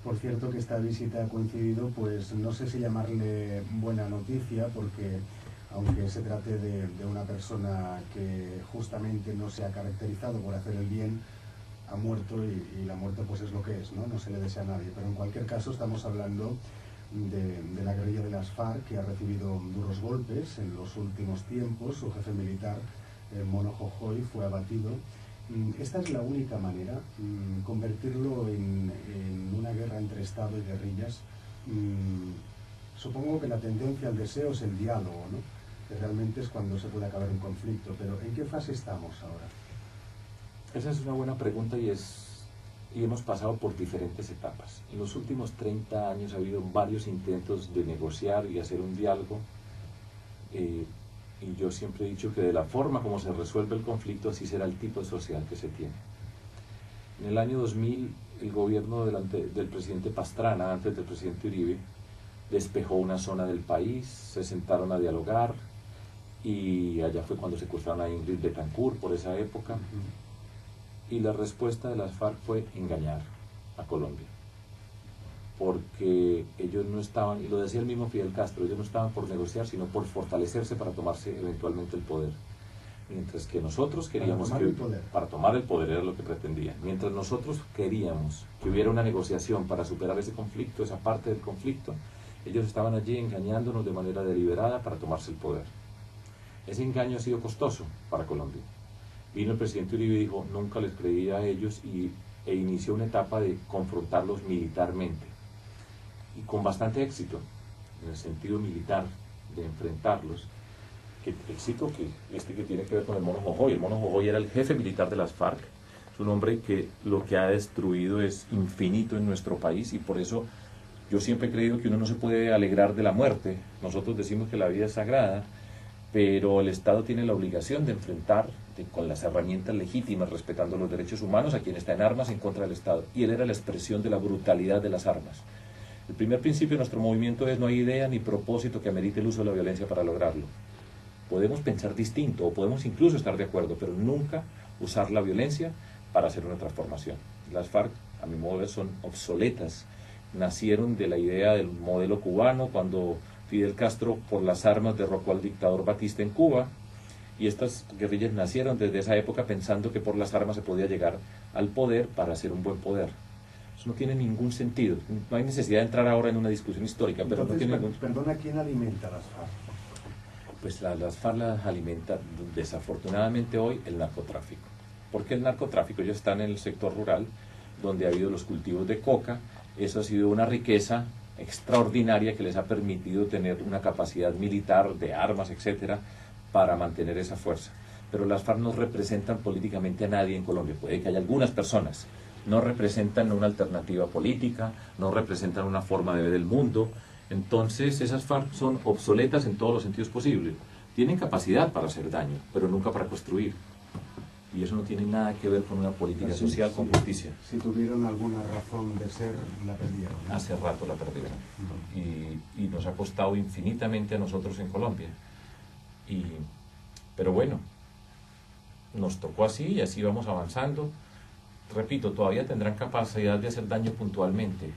Por cierto que esta visita ha coincidido, pues no sé si llamarle buena noticia, porque aunque se trate de una persona que justamente no se ha caracterizado por hacer el bien, ha muerto y la muerte pues es lo que es, ¿no? No se le desea a nadie. Pero en cualquier caso estamos hablando de la guerrilla de las FARC, que ha recibido duros golpes en los últimos tiempos. Su jefe militar, el Mono Jojoy, fue abatido. Esta es la única manera, convertirlo en una guerra entre Estado y guerrillas. Supongo que la tendencia al deseo es el diálogo, ¿no? Que realmente es cuando se puede acabar un conflicto, pero ¿en qué fase estamos ahora? Esa es una buena pregunta y hemos pasado por diferentes etapas. En los últimos 30 años ha habido varios intentos de negociar y hacer un diálogo, y yo siempre he dicho que de la forma como se resuelve el conflicto, así será el tipo social que se tiene. En el año 2000, el gobierno del presidente Pastrana, antes del presidente Uribe, despejó una zona del país, se sentaron a dialogar, y allá fue cuando secuestraron a Ingrid Betancourt por esa época. Y la respuesta de las FARC fue engañar a Colombia, porque ellos no estaban, y lo decía el mismo Fidel Castro, ellos no estaban por negociar, sino por fortalecerse para tomarse eventualmente el poder. Mientras que nosotros queríamos para tomar el poder era lo que pretendían. Mientras nosotros queríamos que hubiera una negociación para superar ese conflicto, esa parte del conflicto, ellos estaban allí engañándonos de manera deliberada para tomarse el poder. Ese engaño ha sido costoso para Colombia. Vino el presidente Uribe y dijo, nunca les creí a ellos, e inició una etapa de confrontarlos militarmente. Y con bastante éxito, en el sentido militar, de enfrentarlos. Éxito que tiene que ver con el Mono Jojoy. El Mono Jojoy era el jefe militar de las FARC. Es un hombre que lo que ha destruido es infinito en nuestro país, y por eso yo siempre he creído que uno no se puede alegrar de la muerte. Nosotros decimos que la vida es sagrada, pero el Estado tiene la obligación de enfrentar con las herramientas legítimas, respetando los derechos humanos, a quien está en armas en contra del Estado. Y él era la expresión de la brutalidad de las armas. El primer principio de nuestro movimiento es: no hay idea ni propósito que amerite el uso de la violencia para lograrlo. Podemos pensar distinto, o podemos incluso estar de acuerdo, pero nunca usar la violencia para hacer una transformación. Las FARC, a mi modo de ver, son obsoletas. Nacieron de la idea del modelo cubano, cuando Fidel Castro, por las armas, derrocó al dictador Batista en Cuba, y estas guerrillas nacieron desde esa época pensando que por las armas se podía llegar al poder para hacer un buen poder. Eso no tiene ningún sentido. No hay necesidad de entrar ahora en una discusión histórica. Pero entonces, no tiene perdona, ¿quién alimenta las FARC? Pues las FARC las alimenta, desafortunadamente hoy, el narcotráfico. Porque el narcotráfico ya está en el sector rural, donde ha habido los cultivos de coca. Eso ha sido una riqueza extraordinaria que les ha permitido tener una capacidad militar, de armas, etcétera, para mantener esa fuerza. Pero las FARC no representan políticamente a nadie en Colombia. Puede que haya algunas personas, no representan una alternativa política, no representan una forma de ver el mundo. Entonces esas FARC son obsoletas en todos los sentidos posibles. Tienen capacidad para hacer daño, pero nunca para construir. Y eso no tiene nada que ver con una política social, con justicia. Si tuvieron alguna razón de ser, la perdieron, ¿no? Hace rato la perdieron. Y nos ha costado infinitamente a nosotros en Colombia. Pero bueno, nos tocó así y así vamos avanzando. Repito, todavía tendrán capacidad de hacer daño puntualmente.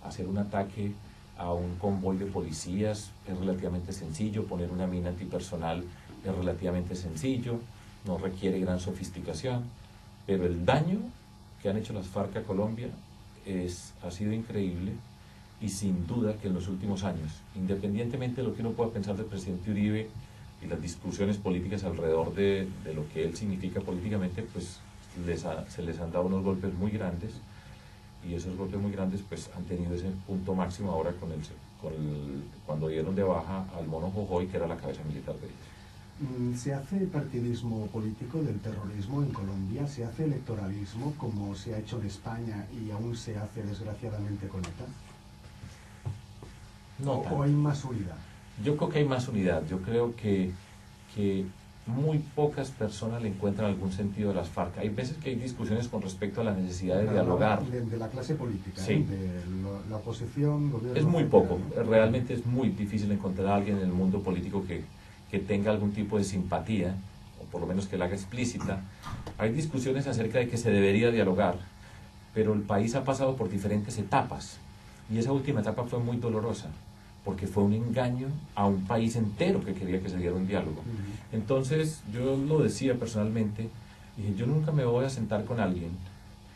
Hacer un ataque a un convoy de policías es relativamente sencillo, poner una mina antipersonal es relativamente sencillo, no requiere gran sofisticación, pero el daño que han hecho las FARC a Colombia ha sido increíble, y sin duda que en los últimos años, independientemente de lo que uno pueda pensar del presidente Uribe y las discusiones políticas alrededor de lo que él significa políticamente, pues se les han dado unos golpes muy grandes, y esos golpes muy grandes pues han tenido ese punto máximo ahora cuando dieron de baja al Mono Jojoy, que era la cabeza militar de ellos. ¿Se hace partidismo político del terrorismo en Colombia? ¿Se hace electoralismo como se ha hecho en España y aún se hace desgraciadamente con ETA? No tanto. ¿O hay más unidad? Yo creo que hay más unidad. Yo creo que muy pocas personas le encuentran algún sentido a las FARC. Hay veces que hay discusiones con respecto a la necesidad de dialogar. De la clase política, sí. De la oposición, gobierno... Es muy poco. Realmente es muy difícil encontrar a alguien en el mundo político que tenga algún tipo de simpatía, o por lo menos que la haga explícita. Hay discusiones acerca de que se debería dialogar, pero el país ha pasado por diferentes etapas, y esa última etapa fue muy dolorosa, porque fue un engaño a un país entero que quería que se diera un diálogo. Entonces, yo lo decía personalmente, dije, yo nunca me voy a sentar con alguien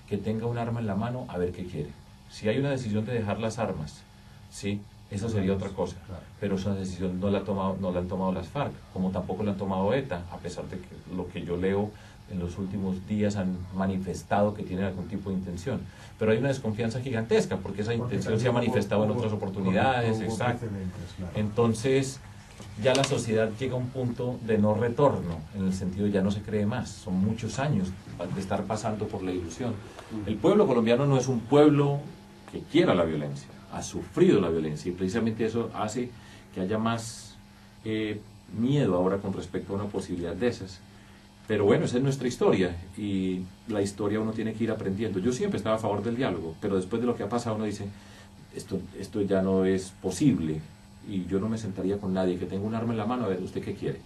que tenga un arma en la mano a ver qué quiere. Si hay una decisión de dejar las armas, sí, eso sería otra cosa, pero esa decisión no la han tomado las FARC, como tampoco la han tomado ETA, a pesar de que lo que yo leo en los últimos días han manifestado que tienen algún tipo de intención. Pero hay una desconfianza gigantesca, porque esa intención se ha manifestado en otras oportunidades, exacto. Entonces, ya la sociedad llega a un punto de no retorno, en el sentido de ya no se cree más. Son muchos años de estar pasando por la ilusión. El pueblo colombiano no es un pueblo que quiera la violencia, ha sufrido la violencia, y precisamente eso hace que haya más miedo ahora con respecto a una posibilidad de esas. Pero bueno, esa es nuestra historia, y la historia uno tiene que ir aprendiendo. Yo siempre estaba a favor del diálogo, pero después de lo que ha pasado uno dice, esto ya no es posible, y yo no me sentaría con nadie que tenga un arma en la mano. A ver, ¿usted qué quiere?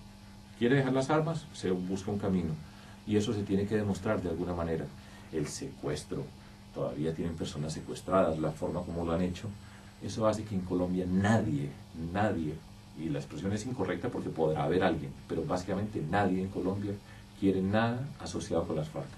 ¿Quiere dejar las armas? Se busca un camino, y eso se tiene que demostrar de alguna manera. El secuestro, todavía tienen personas secuestradas, la forma como lo han hecho, eso hace que en Colombia nadie, y la expresión es incorrecta porque podrá haber alguien, pero básicamente nadie en Colombia quiere nada asociado con las FARC.